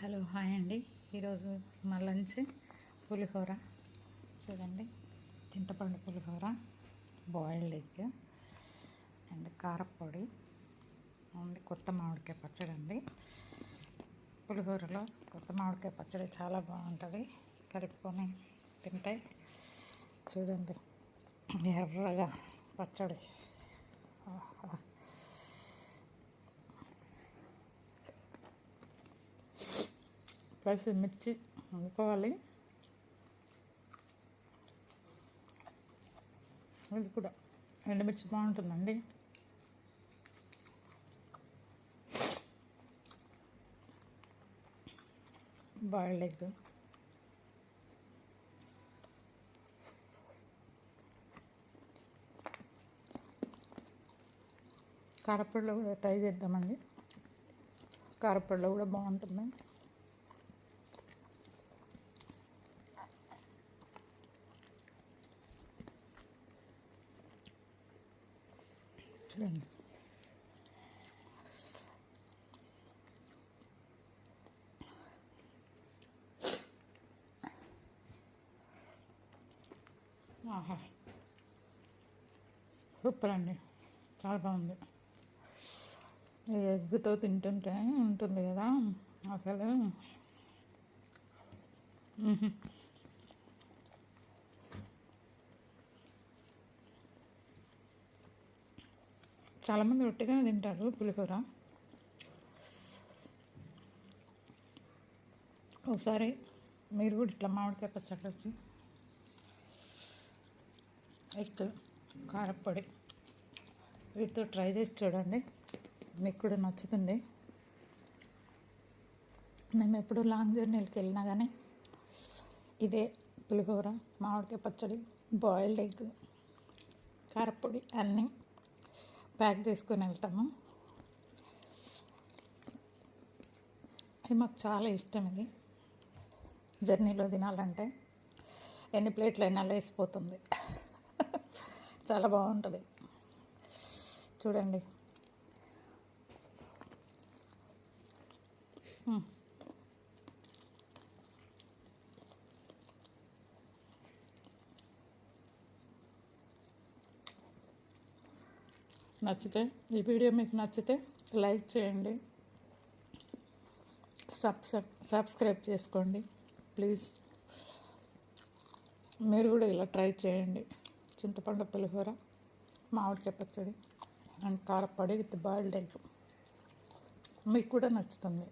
Hello hi అండి. ఈరోజు మా లంచ్ పులిహోర. చూడండి, చింతపండు పులిహోర, బాయిల్డ్ ఎగ్ అండ్ కారపొడి అండ్ కొత్త మామిడికాయ పచ్చడి అండి. పులిహోరలో కొత్త మామిడికాయ పచ్చడి చాలా బాగుంటుంది, కలుపుకొని తింటే. చూడండి, ఎర్రగా పచ్చడి. ప్లస్ మిర్చి వండుకోవాలి. ఇది కూడా ఎండుమిర్చి బాగుంటుందండి. బాయిల్డ్ ఎగ్, కారపొడిలో కూడా ట్రై చేద్దామండి. కారపొడిలో కూడా బాగుంటుంది. చూడండి, ఆహా, సూపర్ అండి, చాలా బాగుంది. ఈ ఎగ్తో తింటుంటే ఉంటుంది కదా అసలు. చాలామంది ఒట్టిగానే తింటారు పులిహోర. ఒకసారి మీరు కూడా ఇట్లా మామిడికాయ పచ్చడి, ఎగ్, కారపొడి వీటితో ట్రై చేసి చూడండి, మీకు కూడా నచ్చుతుంది. మేము ఎప్పుడు లాంగ్ జర్నీలకు వెళ్ళినా కానీ ఇదే పులిహోర, మామిడికాయ పచ్చడి, బాయిల్డ్ ఎగ్, కారపొడి అన్నీ ప్యాక్ చేసుకొని వెళ్తాము. ఇది మాకు చాలా ఇష్టం. ఇది జర్నీలో తినాలంటే ఎన్ని ప్లేట్లు అయినా లేసిపోతుంది. చాలా బాగుంటుంది. చూడండి, నచ్చితే ఈ వీడియో మీకు నచ్చితే లైక్ చేయండి, సబ్స్క్రైబ్ చేసుకోండి ప్లీజ్. మీరు కూడా ఇలా ట్రై చేయండి. చింతపండు పులిహోర, మామిడికాయ పచ్చడి అండ్ కారపొడి విత్ బాయిల్డ్ ఎగ్ మీకు కూడా నచ్చుతుంది.